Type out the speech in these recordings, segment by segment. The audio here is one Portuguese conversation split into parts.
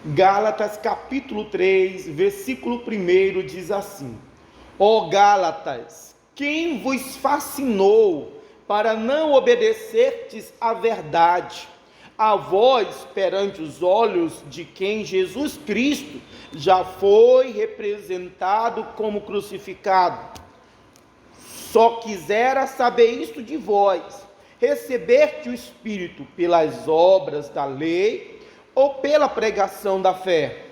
Gálatas capítulo 3, versículo 1 diz assim: Ó Gálatas, quem vos fascinou para não obedecerdes à verdade, a vós perante os olhos de quem Jesus Cristo já foi representado como crucificado? Só quisera saber isto de vós: recebeste o Espírito pelas obras da lei ou pela pregação da fé?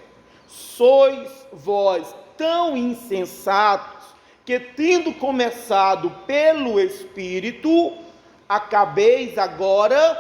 Sois vós tão insensatos que, tendo começado pelo Espírito, acabeis agora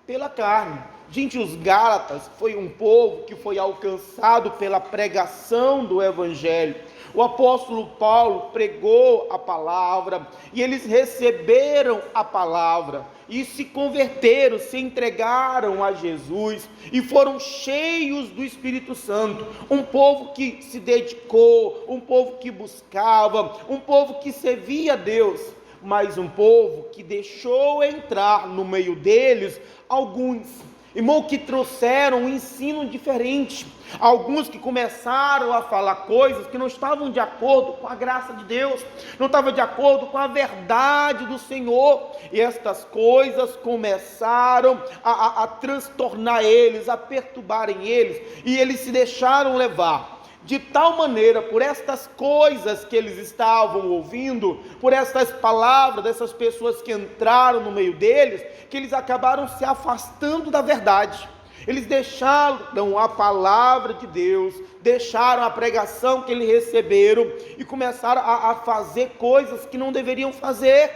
pela carne. Gente, os Gálatas foi um povo que foi alcançado pela pregação do Evangelho. O apóstolo Paulo pregou a palavra e eles receberam a palavra e se converteram, se entregaram a Jesus e foram cheios do Espírito Santo. Um povo que se dedicou, um povo que buscava, um povo que servia a Deus, mas um povo que deixou entrar no meio deles alguns, irmão, que trouxeram um ensino diferente. Alguns que começaram a falar coisas que não estavam de acordo com a graça de Deus, não estavam de acordo com a verdade do Senhor, e estas coisas começaram a transtornar eles, a perturbarem eles, e eles se deixaram levar de tal maneira por estas coisas que eles estavam ouvindo, por estas palavras dessas pessoas que entraram no meio deles, que eles acabaram se afastando da verdade. Eles deixaram a palavra de Deus, deixaram a pregação que eles receberam e começaram a fazer coisas que não deveriam fazer.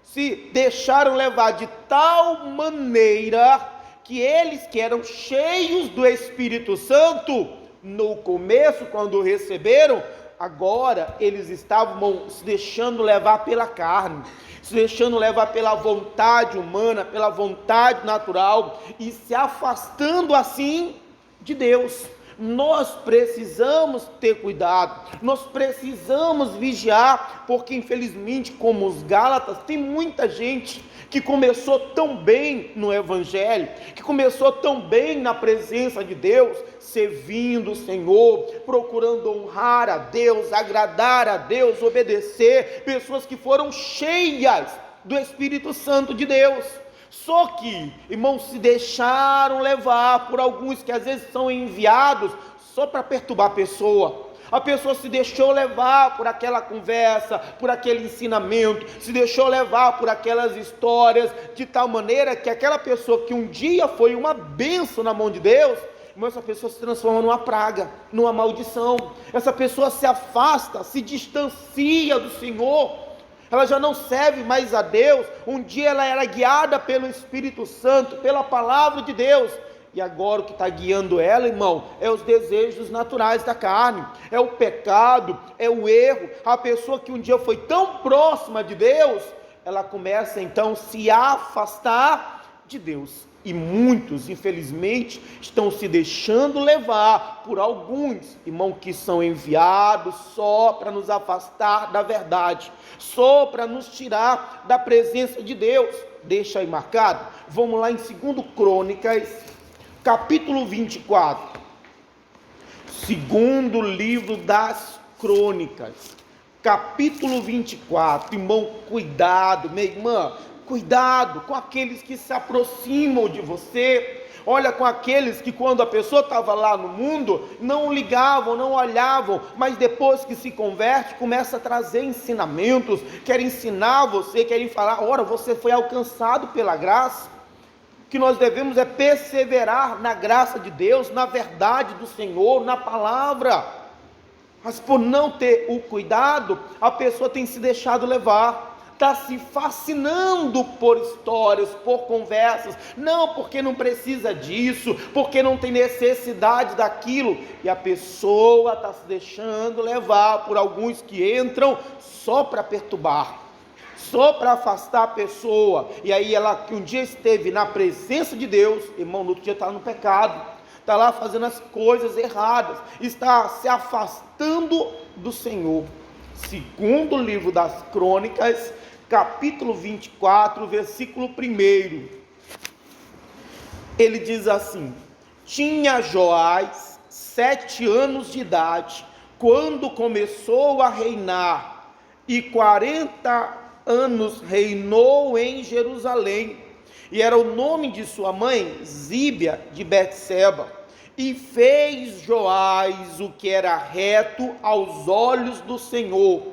Se deixaram levar de tal maneira que eles, que eram cheios do Espírito Santo no começo, quando receberam, agora eles estavam se deixando levar pela carne, se deixando levar pela vontade humana, pela vontade natural, e se afastando assim de Deus. Nós precisamos ter cuidado, nós precisamos vigiar, porque infelizmente, como os Gálatas, tem muita gente que começou tão bem no Evangelho, que começou tão bem na presença de Deus, servindo o Senhor, procurando honrar a Deus, agradar a Deus, obedecer, pessoas que foram cheias do Espírito Santo de Deus. Só que, irmãos, se deixaram levar por alguns que às vezes são enviados só para perturbar a pessoa. A pessoa se deixou levar por aquela conversa, por aquele ensinamento, se deixou levar por aquelas histórias, de tal maneira que aquela pessoa que um dia foi uma bênção na mão de Deus, mas essa pessoa se transforma numa praga, numa maldição. Essa pessoa se afasta, se distancia do Senhor, ela já não serve mais a Deus. Um dia ela era guiada pelo Espírito Santo, pela palavra de Deus, e agora o que está guiando ela, irmão, é os desejos naturais da carne, é o pecado, é o erro. A pessoa que um dia foi tão próxima de Deus, ela começa então a se afastar de Deus. E muitos, infelizmente, estão se deixando levar por alguns, irmão, que são enviados só para nos afastar da verdade, só para nos tirar da presença de Deus. Deixa aí marcado. Vamos lá em 2 Crônicas, capítulo 24. Segundo livro das Crônicas, capítulo 24. Irmão, cuidado, minha irmã, cuidado com aqueles que se aproximam de você. Olha, com aqueles que quando a pessoa estava lá no mundo, não ligavam, não olhavam, mas depois que se converte, começa a trazer ensinamentos, querem ensinar você, querem falar: ora, você foi alcançado pela graça. O que nós devemos é perseverar na graça de Deus, na verdade do Senhor, na palavra. Mas por não ter o cuidado, a pessoa tem se deixado levar, está se fascinando por histórias, por conversas, não, porque não precisa disso, porque não tem necessidade daquilo, e a pessoa está se deixando levar por alguns que entram só para perturbar, só para afastar a pessoa. E aí ela, que um dia esteve na presença de Deus, irmão, no outro dia está no pecado, está lá fazendo as coisas erradas, está se afastando do Senhor. Segundo livro das Crônicas, capítulo 24, versículo 1, ele diz assim: Tinha Joás 7 anos de idade quando começou a reinar, e 40 anos reinou em Jerusalém. E era o nome de sua mãe Zíbia de Betseba. E fez Joás o que era reto aos olhos do Senhor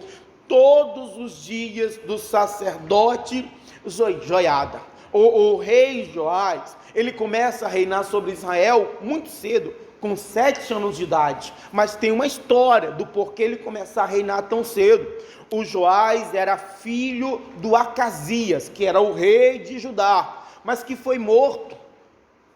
todos os dias do sacerdote Joiada. O rei Joás, ele começa a reinar sobre Israel muito cedo, com 7 anos de idade, mas tem uma história do porquê ele começar a reinar tão cedo. O Joás era filho do Acasias, que era o rei de Judá, mas que foi morto.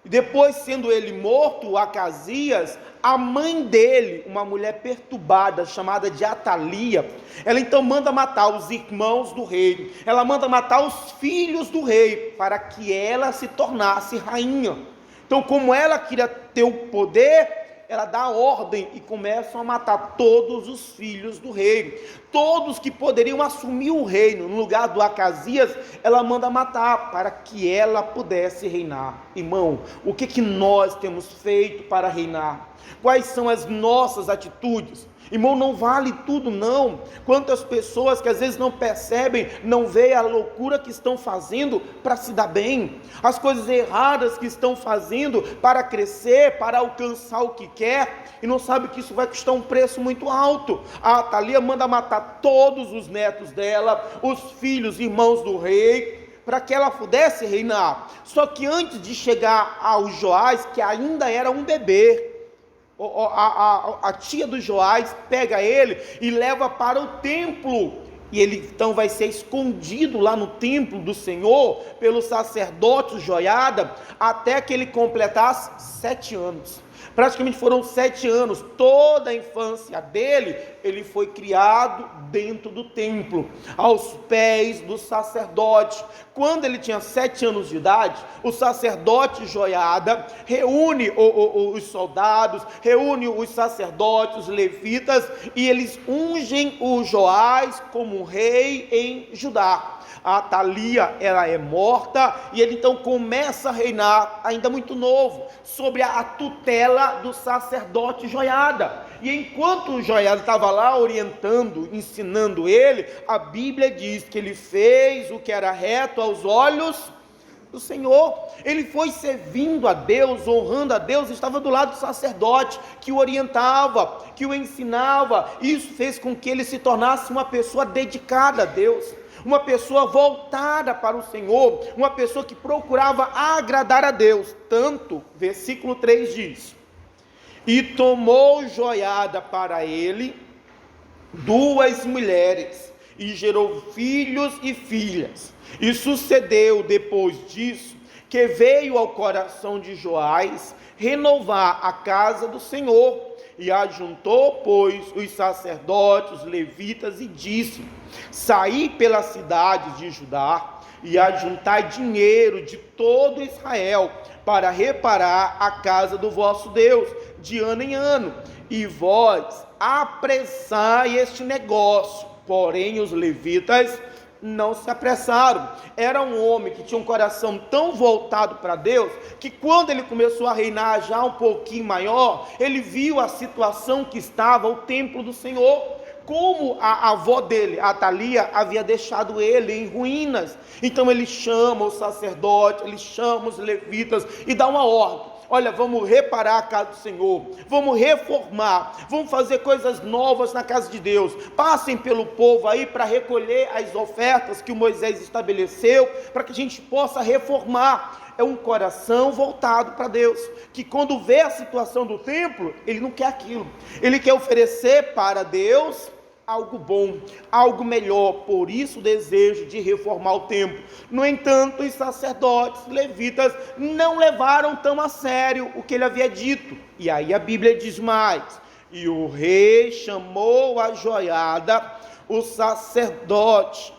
E depois, sendo ele morto, o Acasias, a mãe dele, uma mulher perturbada, chamada de Atalia, ela então manda matar os irmãos do rei, ela manda matar os filhos do rei, para que ela se tornasse rainha. Então, como ela queria ter o poder, ela dá ordem e começam a matar todos os filhos do rei, todos que poderiam assumir o reino no lugar do Acasias, ela manda matar para que ela pudesse reinar. Irmão, o que nós temos feito para reinar? Quais são as nossas atitudes? Irmão, não vale tudo não. Quantas pessoas que às vezes não percebem, não veem a loucura que estão fazendo para se dar bem, as coisas erradas que estão fazendo para crescer, para alcançar o que quer, e não sabe que isso vai custar um preço muito alto. A Atalia manda matar todos os netos dela, os filhos, irmãos do rei, para que ela pudesse reinar. Só que antes de chegar ao Joás, que ainda era um bebê, a tia do Joás pega ele e leva para o templo, e ele então vai ser escondido lá no templo do Senhor, pelo sacerdote Joiada, até que ele completasse 7 anos. Praticamente foram 7 anos, toda a infância dele, ele foi criado dentro do templo, aos pés do sacerdote. Quando ele tinha 7 anos de idade, o sacerdote Joiada reúne os soldados, reúne os sacerdotes, os levitas, e eles ungem o Joás como rei em Judá. A Atalia, ela é morta, e ele então começa a reinar, ainda muito novo, sobre a tutela do sacerdote Joiada. E enquanto o Joiada estava lá orientando, ensinando ele, a Bíblia diz que ele fez o que era reto aos olhos do Senhor. Ele foi servindo a Deus, honrando a Deus, estava do lado do sacerdote, que o orientava, que o ensinava. Isso fez com que ele se tornasse uma pessoa dedicada a Deus, uma pessoa voltada para o Senhor, uma pessoa que procurava agradar a Deus. Tanto, versículo 3 diz: e tomou Joiada para ele 2 mulheres, e gerou filhos e filhas. E sucedeu depois disso, que veio ao coração de Joás renovar a casa do Senhor, e ajuntou, pois, os sacerdotes, os levitas, e disse: saí pela cidade de Judá, e ajuntai dinheiro de todo Israel, para reparar a casa do vosso Deus, de ano em ano, e vós apressai este negócio. Porém os levitas não se apressaram. Era um homem que tinha um coração tão voltado para Deus, que quando ele começou a reinar já um pouquinho maior, ele viu a situação que estava o templo do Senhor, como a avó dele, a Atalia, havia deixado ele em ruínas. Então ele chama o sacerdote, ele chama os levitas e dá uma ordem: olha, vamos reparar a casa do Senhor, vamos reformar, vamos fazer coisas novas na casa de Deus. Passem pelo povo aí para recolher as ofertas que o Moisés estabeleceu, para que a gente possa reformar. É um coração voltado para Deus, que quando vê a situação do templo, ele não quer aquilo, ele quer oferecer para Deus algo bom, algo melhor. Por isso o desejo de reformar o templo. No entanto, os sacerdotes, levitas, não levaram tão a sério o que ele havia dito. E aí a Bíblia diz mais: e o rei chamou a Joiada, o sacerdote,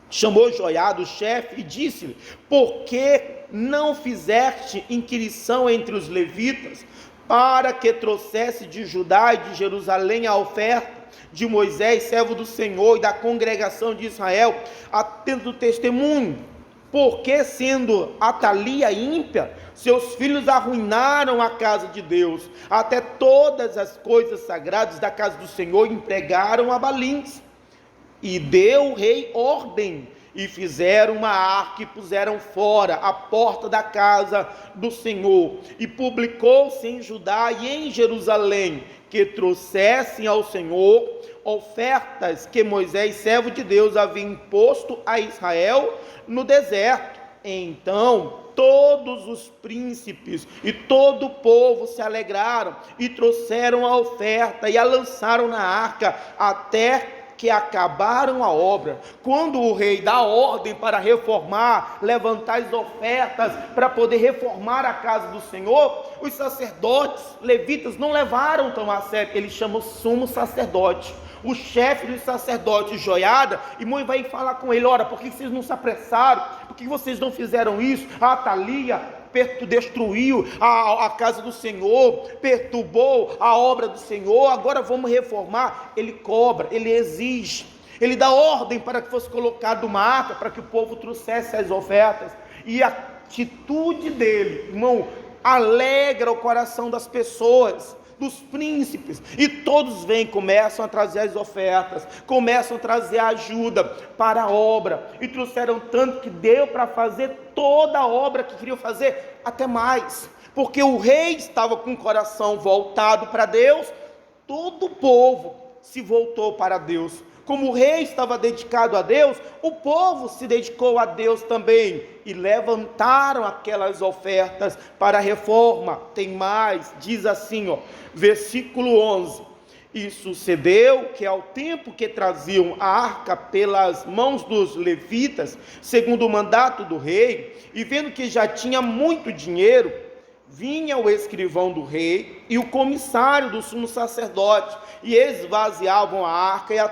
chamou Joiada, o chefe, e disse-lhe: por que não fizeste inquirição entre os levitas, para que trouxesse de Judá e de Jerusalém a oferta de Moisés, servo do Senhor, e da congregação de Israel, atento do testemunho? porque sendo Atalia ímpia, seus filhos arruinaram a casa de Deus, até todas as coisas sagradas da casa do Senhor empregaram a Balins. E deu o rei ordem, e fizeram uma arca e puseram fora a porta da casa do Senhor. E publicou-se em Judá e em Jerusalém que trouxessem ao Senhor ofertas que Moisés, servo de Deus, havia imposto a Israel no deserto. Então todos os príncipes e todo o povo se alegraram e trouxeram a oferta e a lançaram na arca até que acabaram a obra. Quando o rei dá ordem para reformar, levantar as ofertas para poder reformar a casa do Senhor, os sacerdotes, levitas, não levaram tão a sério. Ele chama o sumo sacerdote, o chefe dos sacerdotes, Joiada, e Moisés vai falar com ele: ora, por que vocês não se apressaram? Por que vocês não fizeram isso? A Atalia destruiu a casa do Senhor, perturbou a obra do Senhor, agora vamos reformar. Ele cobra, ele exige, ele dá ordem para que fosse colocado uma arca, para que o povo trouxesse as ofertas, e a atitude dele, irmão, alegra o coração das pessoas, dos príncipes, e todos vêm, começam a trazer as ofertas, começam a trazer a ajuda para a obra, e trouxeram tanto que deu para fazer toda a obra que queriam fazer, até mais, porque o rei estava com o coração voltado para Deus, todo o povo se voltou para Deus. Como o rei estava dedicado a Deus, o povo se dedicou a Deus também, e levantaram aquelas ofertas para a reforma. Tem mais, diz assim, versículo 11: e sucedeu que ao tempo que traziam a arca pelas mãos dos levitas, segundo o mandato do rei, e vendo que já tinha muito dinheiro, vinha o escrivão do rei e o comissário do sumo sacerdote, e esvaziavam a arca e a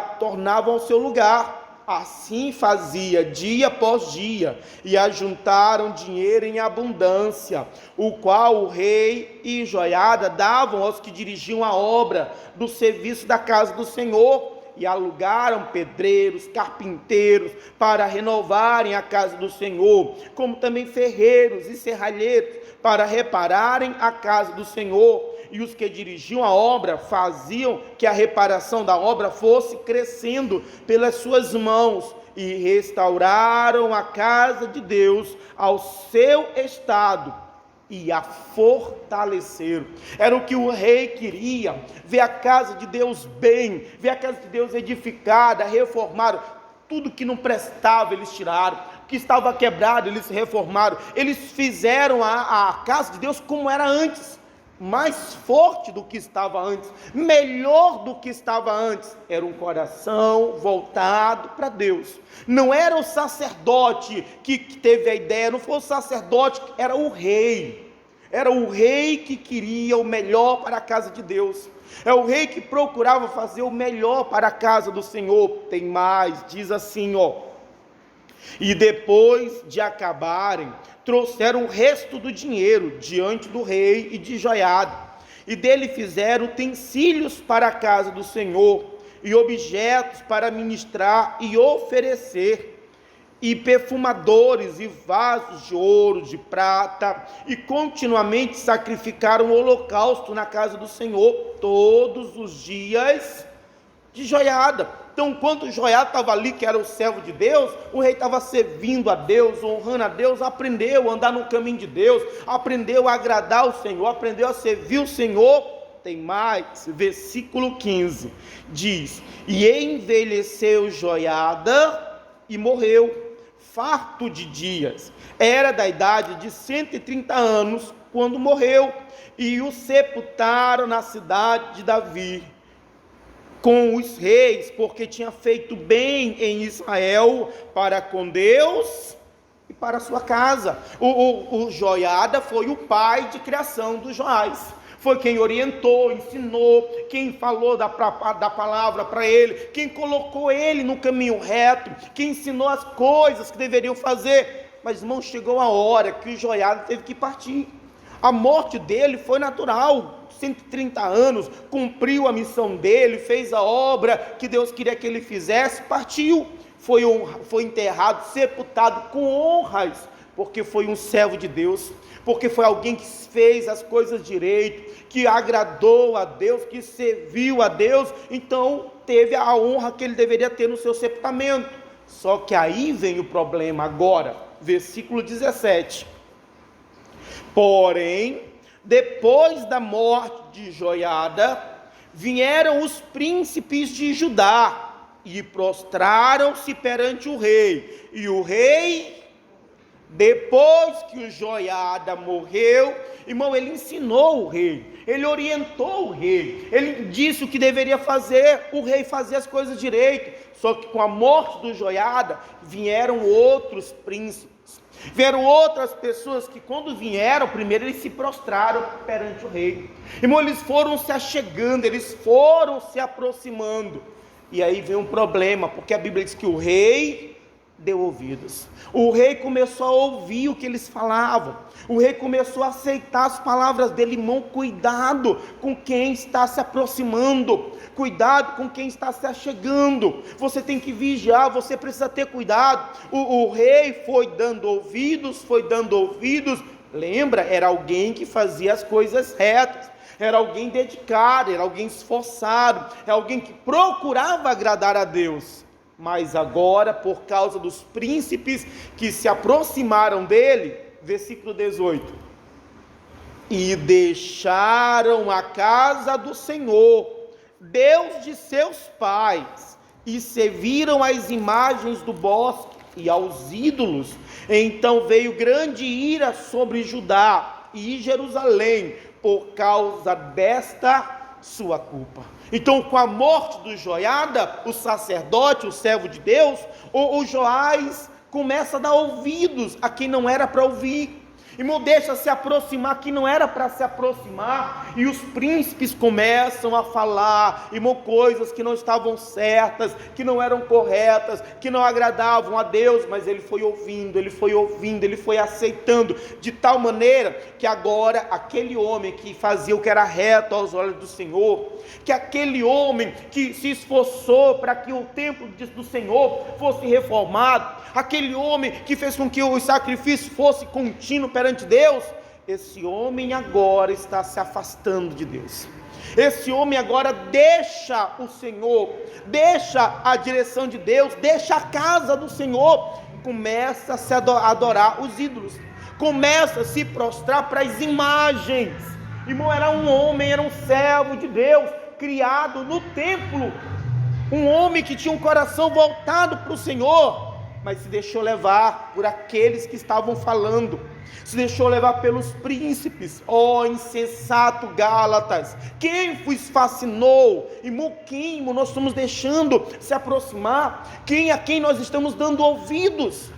tornavam ao seu lugar. Assim fazia dia após dia, e ajuntaram dinheiro em abundância, o qual o rei e Joiada davam aos que dirigiam a obra do serviço da casa do Senhor, e alugaram pedreiros, carpinteiros, para renovarem a casa do Senhor, como também ferreiros e serralheiros, para repararem a casa do Senhor. E os que dirigiam a obra faziam que a reparação da obra fosse crescendo pelas suas mãos, e restauraram a casa de Deus ao seu estado, e a fortaleceram. Era o que o rei queria, ver a casa de Deus bem, ver a casa de Deus edificada, reformaram. Tudo que não prestava eles tiraram, o que estava quebrado eles reformaram, eles fizeram a casa de Deus como era antes, mais forte do que estava antes, melhor do que estava antes. Era um coração voltado para Deus. Não era o sacerdote que teve a ideia, não foi o sacerdote, era o rei. Era o rei que queria o melhor para a casa de Deus. É o rei que procurava fazer o melhor para a casa do Senhor. Tem mais, diz assim, e depois de acabarem, trouxeram o resto do dinheiro diante do rei e de Joiada, e dele fizeram utensílios para a casa do Senhor, e objetos para ministrar e oferecer, e perfumadores e vasos de ouro, de prata, e continuamente sacrificaram o holocausto na casa do Senhor todos os dias de Joiada. Então, enquanto Joiada estava ali, que era o servo de Deus, o rei estava servindo a Deus, honrando a Deus, aprendeu a andar no caminho de Deus, aprendeu a agradar o Senhor, aprendeu a servir o Senhor. Tem mais, versículo 15, diz: e envelheceu Joiada e morreu, farto de dias, era da idade de 130 anos, quando morreu, e o sepultaram na cidade de Davi, com os reis, porque tinha feito bem em Israel para com Deus e para a sua casa. O Joiada foi o pai de criação dos Joás, foi quem orientou, ensinou, quem falou da palavra para ele, quem colocou ele no caminho reto, quem ensinou as coisas que deveriam fazer. Mas, irmão, chegou a hora que o Joiada teve que partir. A morte dele foi natural, 130 anos, cumpriu a missão dele, fez a obra que Deus queria que ele fizesse, partiu. foi enterrado, sepultado com honras, porque foi um servo de Deus, porque foi alguém que fez as coisas direito, que agradou a Deus, que serviu a Deus, então teve a honra que ele deveria ter no seu sepultamento. Só que aí vem o problema agora, versículo 17. Porém, depois da morte de Joiada, vieram os príncipes de Judá e prostraram-se perante o rei. E o rei, depois que o Joiada morreu, irmão, ele ensinou o rei, ele orientou o rei, ele disse o que deveria fazer, o rei fazia as coisas direito. Só que com a morte do Joiada, vieram outros príncipes, vieram outras pessoas que quando vieram, primeiro eles se prostraram perante o rei. Irmão, eles foram se achegando, eles foram se aproximando. E aí vem um problema, porque a Bíblia diz que o rei deu ouvidos. O rei começou a ouvir o que eles falavam. O rei começou a aceitar as palavras dele. Irmão, cuidado com quem está se aproximando. Cuidado com quem está se achegando. Você tem que vigiar, você precisa ter cuidado. O rei foi dando ouvidos. Lembra, era alguém que fazia as coisas retas. Era alguém dedicado, era alguém esforçado, era alguém que procurava agradar a Deus. Mas agora, por causa dos príncipes que se aproximaram dele, versículo 18: e deixaram a casa do Senhor, Deus de seus pais, e serviram às imagens do bosque e aos ídolos. Então veio grande ira sobre Judá e Jerusalém, por causa desta sua culpa. Então, com a morte do Joiada, o sacerdote, o servo de Deus, o Joás começa a dar ouvidos a quem não era para ouvir. Irmão, deixa se aproximar quem não era para se aproximar, e os príncipes começam a falar, irmão, coisas que não estavam certas, que não eram corretas, que não agradavam a Deus, mas ele foi ouvindo, ele foi aceitando, de tal maneira que agora aquele homem que fazia o que era reto aos olhos do Senhor, que aquele homem que se esforçou para que o templo do Senhor fosse reformado, aquele homem que fez com que o sacrifício fosse contínuo perante Deus, esse homem agora está se afastando de Deus. Esse homem agora deixa o Senhor, deixa a direção de Deus, deixa a casa do Senhor, começa a se adorar os ídolos, começa a se prostrar para as imagens. Irmão, era um homem, era um servo de Deus, criado no templo, um homem que tinha um coração voltado para o Senhor, mas se deixou levar por aqueles que estavam falando, se deixou levar pelos príncipes. Ó insensato Gálatas, quem vos fascinou? Irmão, quem nós estamos deixando se aproximar? A quem nós estamos dando ouvidos?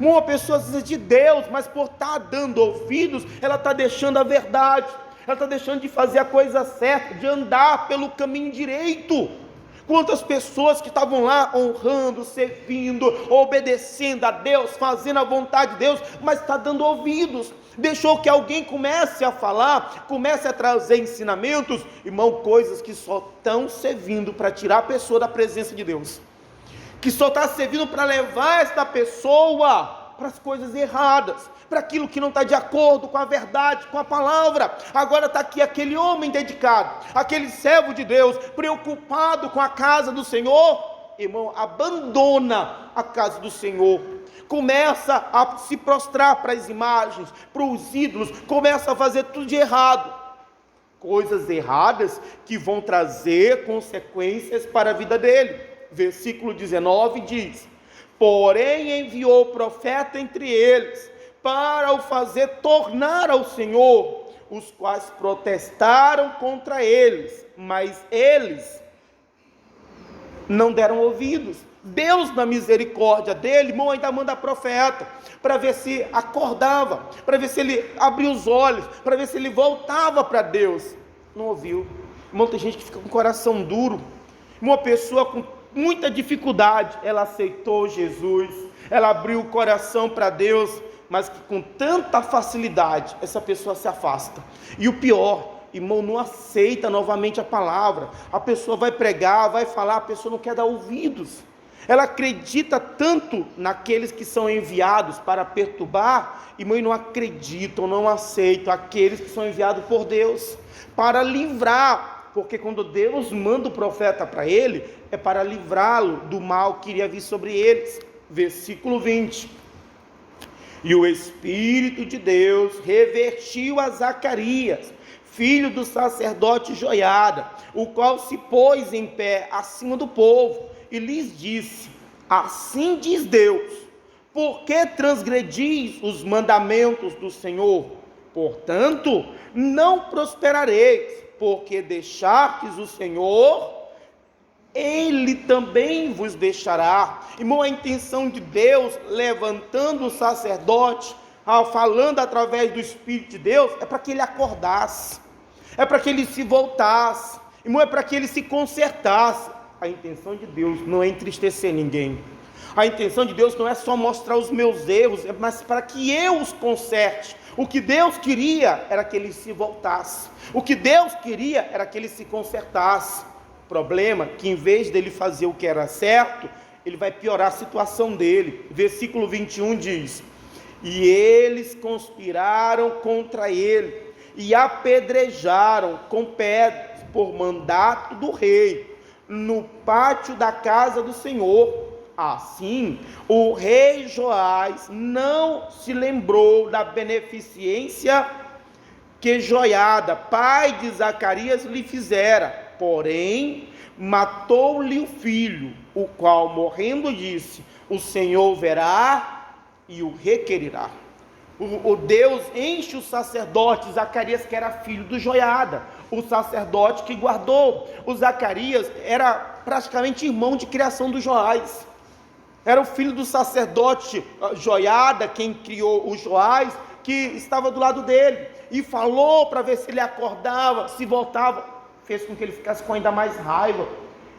Uma pessoa diz de Deus, mas por estar dando ouvidos, ela está deixando a verdade, ela está deixando de fazer a coisa certa, de andar pelo caminho direito. Quantas pessoas que estavam lá honrando, servindo, obedecendo a Deus, fazendo a vontade de Deus, mas está dando ouvidos, deixou que alguém comece a falar, comece a trazer ensinamentos, irmão, coisas que só estão servindo para tirar a pessoa da presença de Deus, que só está servindo para levar esta pessoa para as coisas erradas, para aquilo que não está de acordo com a verdade, com a palavra. Agora está aqui aquele homem dedicado, aquele servo de Deus, preocupado com a casa do Senhor, irmão, abandona a casa do Senhor, começa a se prostrar para as imagens, para os ídolos, começa a fazer tudo de errado, coisas erradas que vão trazer consequências para a vida dele. Versículo 19 diz: porém enviou o profeta entre eles, para o fazer tornar ao Senhor, os quais protestaram contra eles, mas eles não deram ouvidos. Deus, na misericórdia dele, irmão, ainda manda profeta, para ver se acordava, para ver se ele abria os olhos, para ver se ele voltava para Deus. Não ouviu. Irmão, tem gente que fica com o coração duro. Uma pessoa com muita dificuldade, ela aceitou Jesus, ela abriu o coração para Deus, mas que com tanta facilidade essa pessoa se afasta. E o pior, irmão, não aceita novamente a palavra. A pessoa vai pregar, vai falar, a pessoa não quer dar ouvidos. Ela acredita tanto naqueles que são enviados para perturbar, e não acreditam, não aceitam aqueles que são enviados por Deus para livrar, porque quando Deus manda o profeta para ele, é para livrá-lo do mal que iria vir sobre eles. Versículo 20: e o Espírito de Deus revestiu a Zacarias, filho do sacerdote Joiada, o qual se pôs em pé acima do povo, e lhes disse: assim diz Deus, por que transgredis os mandamentos do Senhor? Portanto, não prosperareis, porque deixastes o Senhor, Ele também vos deixará. Irmão, a intenção de Deus, levantando o sacerdote, falando através do Espírito de Deus, é para que ele acordasse, é para que ele se voltasse, irmão, é para que ele se consertasse. A intenção de Deus não é entristecer ninguém. A intenção de Deus não é só mostrar os meus erros, mas para que eu os conserte. O que Deus queria era que ele se voltasse. O que Deus queria era que ele se consertasse. O problema é que em vez dele fazer o que era certo, ele vai piorar a situação dele. Versículo 21 diz: e eles conspiraram contra ele e apedrejaram com pedras por mandato do rei, no pátio da casa do Senhor. Assim, o rei Joás não se lembrou da beneficência que Joiada, pai de Zacarias, lhe fizera, porém matou-lhe o filho, o qual, morrendo, disse: o Senhor verá e o requerirá. O Deus enche o sacerdote Zacarias, que era filho do Joiada, o sacerdote que guardou. O Zacarias era praticamente irmão de criação do Joás, era o filho do sacerdote Joiada, quem criou o Joás, que estava do lado dele, e falou para ver se ele acordava, se voltava, fez com que ele ficasse com ainda mais raiva,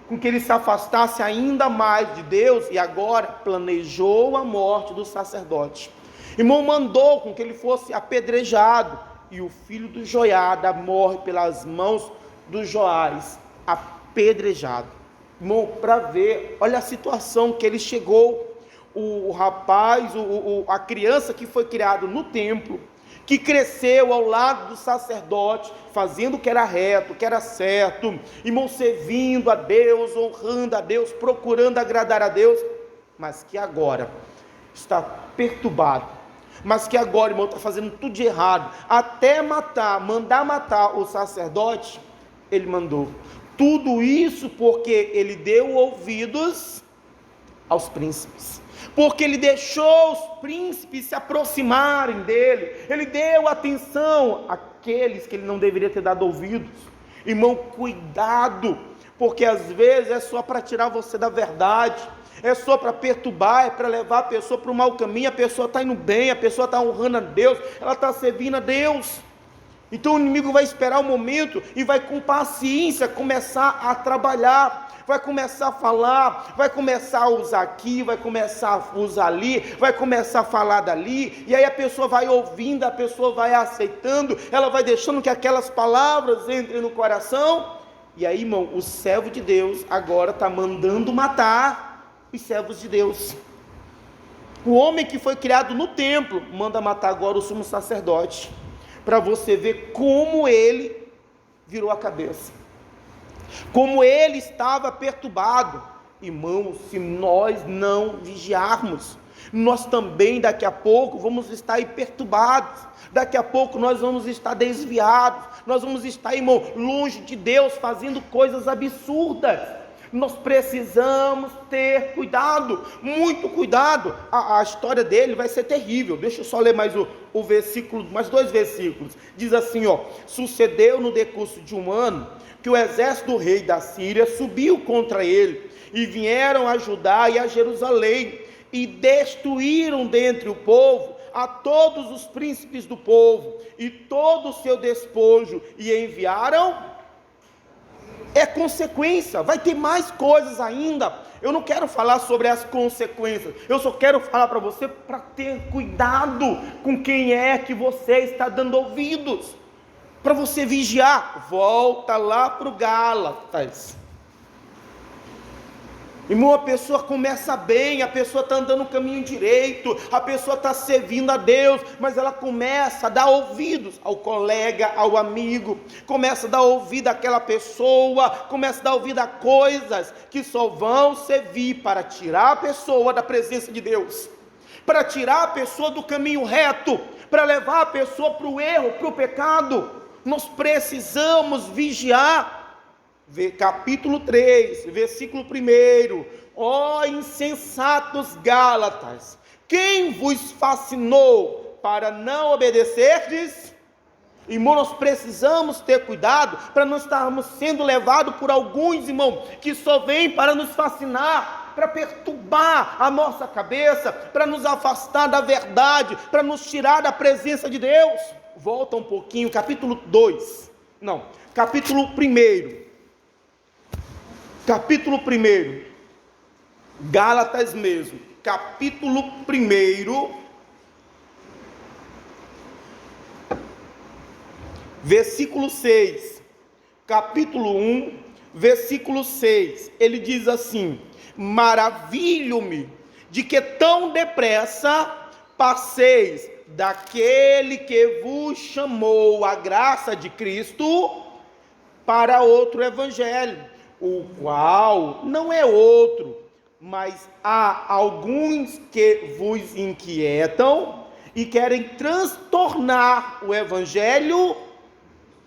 com que ele se afastasse ainda mais de Deus, e agora planejou a morte do sacerdote. Irmão, mandou com que ele fosse apedrejado, e o filho do Joiada morre pelas mãos do Joás, apedrejado. Irmão, para ver, olha a situação que ele chegou. O rapaz, a criança que foi criado no templo, que cresceu ao lado do sacerdote, fazendo o que era reto, o que era certo, irmão, servindo a Deus, honrando a Deus, procurando agradar a Deus, mas que agora está perturbado, mas que agora, irmão, está fazendo tudo de errado, até mandar matar o sacerdote. Ele mandou tudo isso porque ele deu ouvidos aos príncipes, porque ele deixou os príncipes se aproximarem dele, ele deu atenção àqueles que ele não deveria ter dado ouvidos. Irmão, cuidado, porque às vezes é só para tirar você da verdade, é só para perturbar, é para levar a pessoa para o mau caminho. A pessoa está indo bem, a pessoa está honrando a Deus, ela está servindo a Deus. Então o inimigo vai esperar o momento e vai com paciência começar a trabalhar, vai começar a falar, vai começar a usar aqui, vai começar a usar ali, vai começar a falar dali, e aí a pessoa vai ouvindo, a pessoa vai aceitando, ela vai deixando que aquelas palavras entrem no coração, e aí, irmão, o servo de Deus agora está mandando matar os servos de Deus. O homem que foi criado no templo manda matar agora o sumo sacerdote, para você ver como ele virou a cabeça, como ele estava perturbado. Irmãos, se nós não vigiarmos, nós também daqui a pouco vamos estar aí perturbados, daqui a pouco nós vamos estar desviados, nós vamos estar, irmão, longe de Deus, fazendo coisas absurdas. Nós precisamos ter cuidado, muito cuidado. A história dele vai ser terrível. Deixa eu só ler mais o versículo, mais 2 versículos. Diz assim, sucedeu no decurso de um ano, que o exército do rei da Síria subiu contra ele, e vieram a Judá e a Jerusalém, e destruíram dentre o povo a todos os príncipes do povo, e todo o seu despojo, e enviaram... É consequência, vai ter mais coisas ainda. Eu não quero falar sobre as consequências, eu só quero falar para você para ter cuidado com quem é que você está dando ouvidos, para você vigiar. Volta lá para o Gálatas, Irmão, a pessoa começa bem, a pessoa está andando no caminho direito, a pessoa está servindo a Deus, mas ela começa a dar ouvidos ao colega, ao amigo, começa a dar ouvido àquela pessoa, começa a dar ouvido a coisas que só vão servir para tirar a pessoa da presença de Deus, para tirar a pessoa do caminho reto, para levar a pessoa para o erro, para o pecado. Nós precisamos vigiar. Capítulo 3, versículo 1: ó insensatos Gálatas, quem vos fascinou para não obedecerdes? Irmão, nós precisamos ter cuidado para não estarmos sendo levados por alguns, irmão, que só vêm para nos fascinar, para perturbar a nossa cabeça, para nos afastar da verdade, para nos tirar da presença de Deus. Volta um pouquinho, capítulo 1, Gálatas mesmo, capítulo 1, versículo 6, capítulo 1, versículo 6, ele diz assim: maravilho-me de que tão depressa passeis daquele que vos chamou a graça de Cristo para outro evangelho, o qual não é outro, mas há alguns que vos inquietam e querem transtornar o evangelho.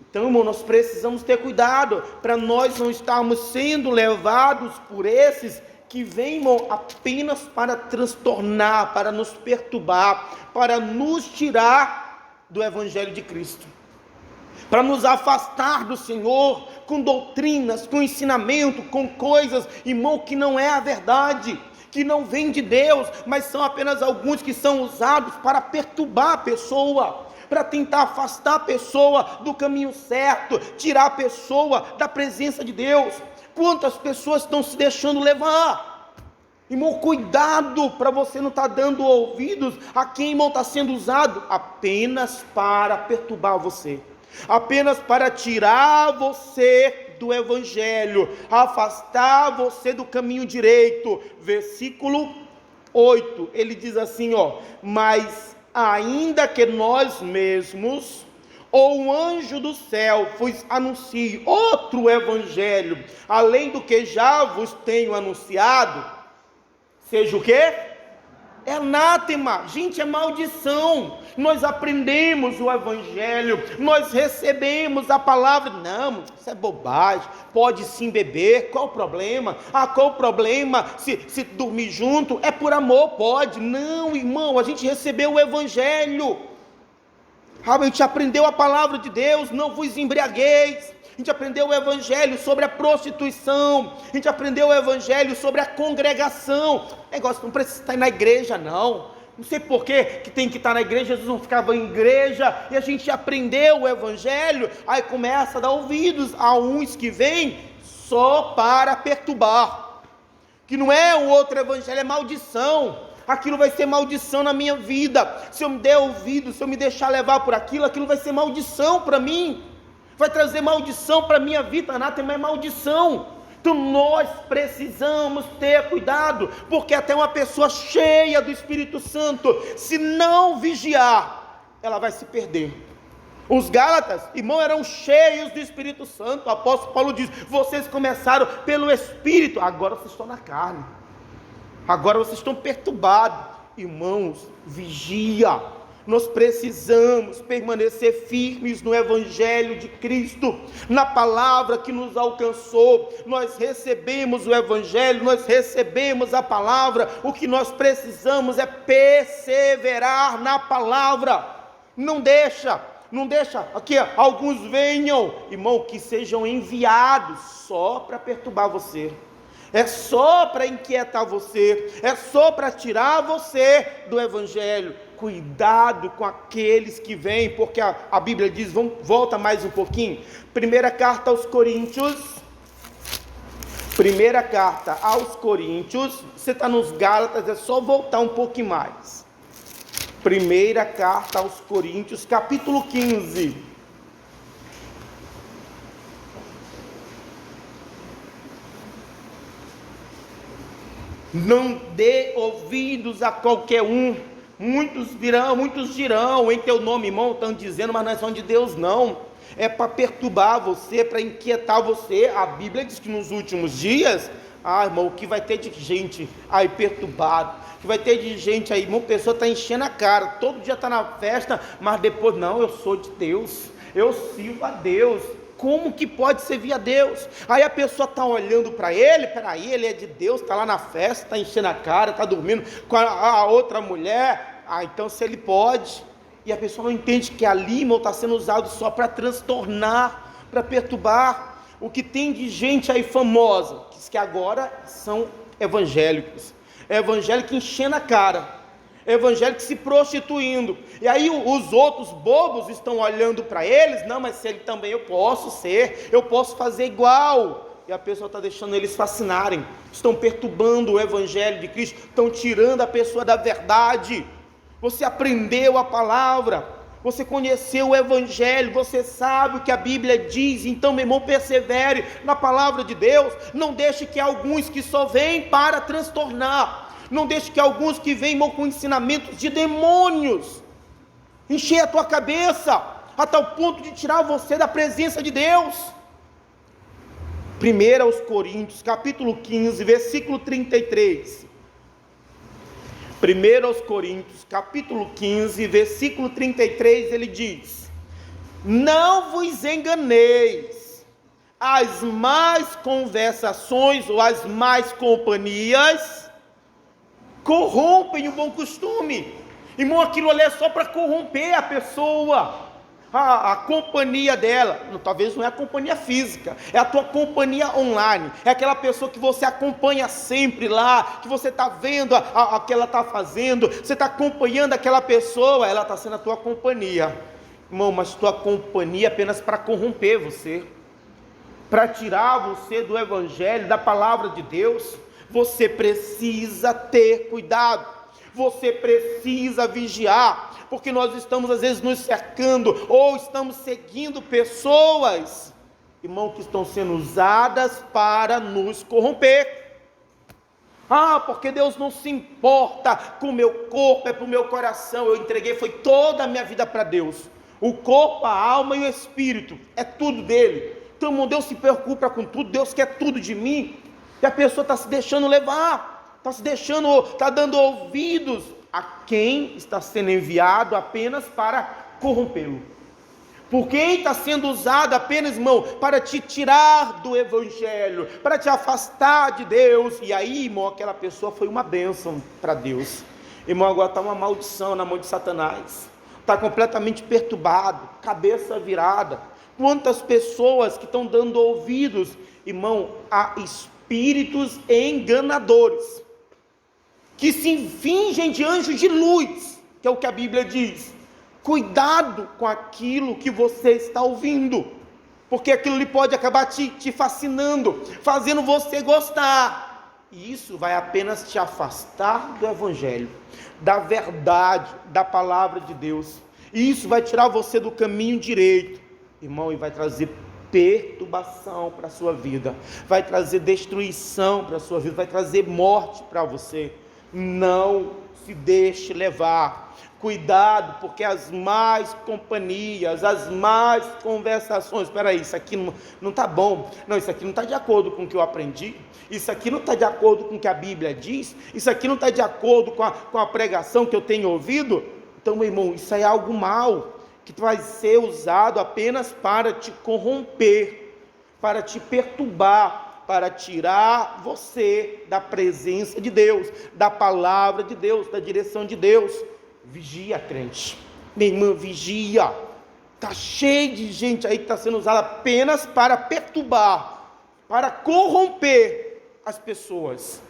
Então, irmão, nós precisamos ter cuidado para nós não estarmos sendo levados por esses que vêm, irmão, apenas para transtornar, para nos perturbar, para nos tirar do evangelho de Cristo, para nos afastar do Senhor com doutrinas, com ensinamento, com coisas, irmão, que não é a verdade, que não vem de Deus, mas são apenas alguns que são usados para perturbar a pessoa, para tentar afastar a pessoa do caminho certo, tirar a pessoa da presença de Deus. Quantas pessoas estão se deixando levar? Irmão, cuidado para você não estar dando ouvidos a quem, irmão, está sendo usado apenas para perturbar você, apenas para tirar você do evangelho, afastar você do caminho direito. Versículo 8, ele diz assim, mas ainda que nós mesmos ou um anjo do céu vos anuncie outro evangelho, além do que já vos tenho anunciado, seja o quê? É anátema, gente, é maldição. Nós aprendemos o evangelho, nós recebemos a palavra. Não, isso é bobagem, pode sim beber, qual o problema? Qual o problema se dormir junto? É por amor, pode. Não, irmão, a gente recebeu o evangelho, a gente aprendeu a palavra de Deus, não vos embriagueis. A gente aprendeu o evangelho sobre a prostituição, a gente aprendeu o evangelho sobre a congregação. Negócio, não precisa estar na igreja, não sei por que tem que estar na igreja. Jesus não ficava em igreja, e a gente aprendeu o evangelho, aí começa a dar ouvidos a uns que vêm só para perturbar, que não é o outro evangelho, é maldição. Aquilo vai ser maldição na minha vida, se eu me der ouvido, se eu me deixar levar por aquilo vai ser maldição para mim, vai trazer maldição para a minha vida. Anátema é maldição. Então nós precisamos ter cuidado, porque até uma pessoa cheia do Espírito Santo, se não vigiar, ela vai se perder. Os Gálatas, irmão, eram cheios do Espírito Santo. O apóstolo Paulo diz: vocês começaram pelo Espírito, agora vocês estão na carne, agora vocês estão perturbados. Irmãos, vigia. Nós precisamos permanecer firmes no evangelho de Cristo, na palavra que nos alcançou. Nós recebemos o evangelho, nós recebemos a palavra. O que nós precisamos é perseverar na palavra. Não deixa aqui alguns venham, irmão, que sejam enviados só para perturbar você, é só para inquietar você, é só para tirar você do evangelho. Cuidado com aqueles que vêm, porque a Bíblia diz, volta mais um pouquinho, primeira carta aos Coríntios, você está nos Gálatas, é só voltar um pouquinho mais, primeira carta aos Coríntios, capítulo 15, Não dê ouvidos a qualquer um. Muitos dirão em teu nome, irmão, estão dizendo, mas não é só de Deus não. É para perturbar você, para inquietar você. A Bíblia diz que nos últimos dias, irmão, o que vai ter de gente aí perturbado, que vai ter de gente aí, irmão, a pessoa está enchendo a cara, todo dia está na festa, mas depois, não, eu sou de Deus, eu sirvo a Deus. Como que pode servir a Deus? Aí a pessoa está olhando para ele, peraí, ele é de Deus, está lá na festa, está enchendo a cara, está dormindo com a outra mulher, então se ele pode, e a pessoa não entende que ali, irmão, está sendo usado só para transtornar, para perturbar. O que tem de gente aí famosa, que agora são evangélicos enchendo a cara, evangélico se prostituindo, e aí os outros bobos estão olhando para eles, não, mas se ele também, eu posso fazer igual, e a pessoa está deixando eles fascinarem, estão perturbando o evangelho de Cristo, estão tirando a pessoa da verdade. Você aprendeu a palavra, você conheceu o evangelho, você sabe o que a Bíblia diz, então, meu irmão, persevere na palavra de Deus, não deixe que alguns que só vêm para transtornar, não deixe que alguns que vêm, irmão, com ensinamentos de demônios, encher a tua cabeça, a tal ponto de tirar você da presença de Deus. 1 Coríntios, capítulo 15, versículo 33. 1 Coríntios, capítulo 15, versículo 33, ele diz: não vos enganeis, as más conversações ou as más companhias corrompem o bom costume. Irmão, aquilo ali é só para corromper a pessoa, a companhia dela, talvez não é a companhia física, é a tua companhia online, é aquela pessoa que você acompanha sempre lá, que você está vendo a que ela está fazendo, você está acompanhando aquela pessoa, ela está sendo a tua companhia, irmão, mas tua companhia é apenas para corromper você, para tirar você do evangelho, da palavra de Deus. Você precisa ter cuidado, você precisa vigiar, porque nós estamos às vezes nos cercando, ou estamos seguindo pessoas, irmão, que estão sendo usadas para nos corromper. Porque Deus não se importa com o meu corpo, é para o meu coração, eu entreguei, foi toda a minha vida para Deus, o corpo, a alma e o espírito, é tudo dele, então, irmão, Deus se preocupa com tudo, Deus quer tudo de mim, e a pessoa está se deixando levar, está dando ouvidos a quem está sendo enviado apenas para corrompê-lo. Por quem está sendo usado apenas, irmão, para te tirar do evangelho, para te afastar de Deus. E aí, irmão, aquela pessoa foi uma bênção para Deus. Irmão, agora está uma maldição na mão de Satanás. Está completamente perturbado, cabeça virada. Quantas pessoas que estão dando ouvidos, irmão, a espíritos enganadores, que se fingem de anjos de luz, que é o que a Bíblia diz. Cuidado com aquilo que você está ouvindo, porque aquilo lhe pode acabar te fascinando, fazendo você gostar, e isso vai apenas te afastar do evangelho, da verdade, da palavra de Deus, e isso vai tirar você do caminho direito, irmão, e vai trazer perturbação para a sua vida, vai trazer destruição para a sua vida, vai trazer morte para você. Não se deixe levar, cuidado, porque as más companhias, as más conversações, espera aí, isso aqui não está bom, não, isso aqui não está de acordo com o que eu aprendi, isso aqui não está de acordo com o que a Bíblia diz, isso aqui não está de acordo com a pregação que eu tenho ouvido. Então, meu irmão, isso é algo mal, que vai ser usado apenas para te corromper, para te perturbar, para tirar você da presença de Deus, da palavra de Deus, da direção de Deus. Vigia, crente, minha irmã, vigia. Está cheio de gente aí que está sendo usada apenas para perturbar, para corromper as pessoas.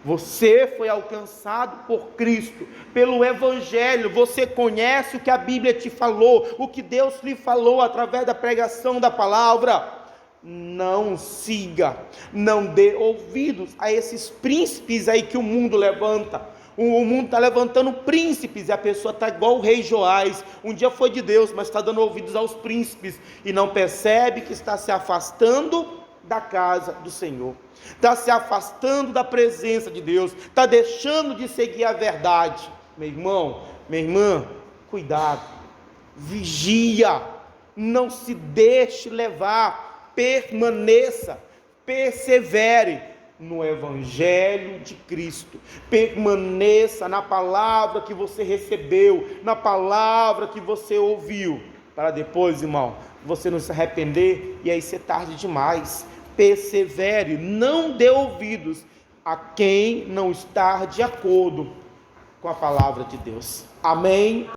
Você foi alcançado por Cristo, pelo Evangelho, você conhece o que a Bíblia te falou, o que Deus lhe falou através da pregação da palavra. Não siga, não dê ouvidos a esses príncipes aí que o mundo levanta. O mundo está levantando príncipes, e a pessoa está igual o rei Joás, um dia foi de Deus, mas está dando ouvidos aos príncipes, e não percebe que está se afastando da casa do Senhor, está se afastando da presença de Deus, está deixando de seguir a verdade. Meu irmão, minha irmã, cuidado, vigia, não se deixe levar, permaneça, persevere no Evangelho de Cristo, permaneça na palavra que você recebeu, na palavra que você ouviu, para depois, irmão, você não se arrepender e aí ser tarde demais. Persevere, não dê ouvidos a quem não está de acordo com a palavra de Deus. Amém?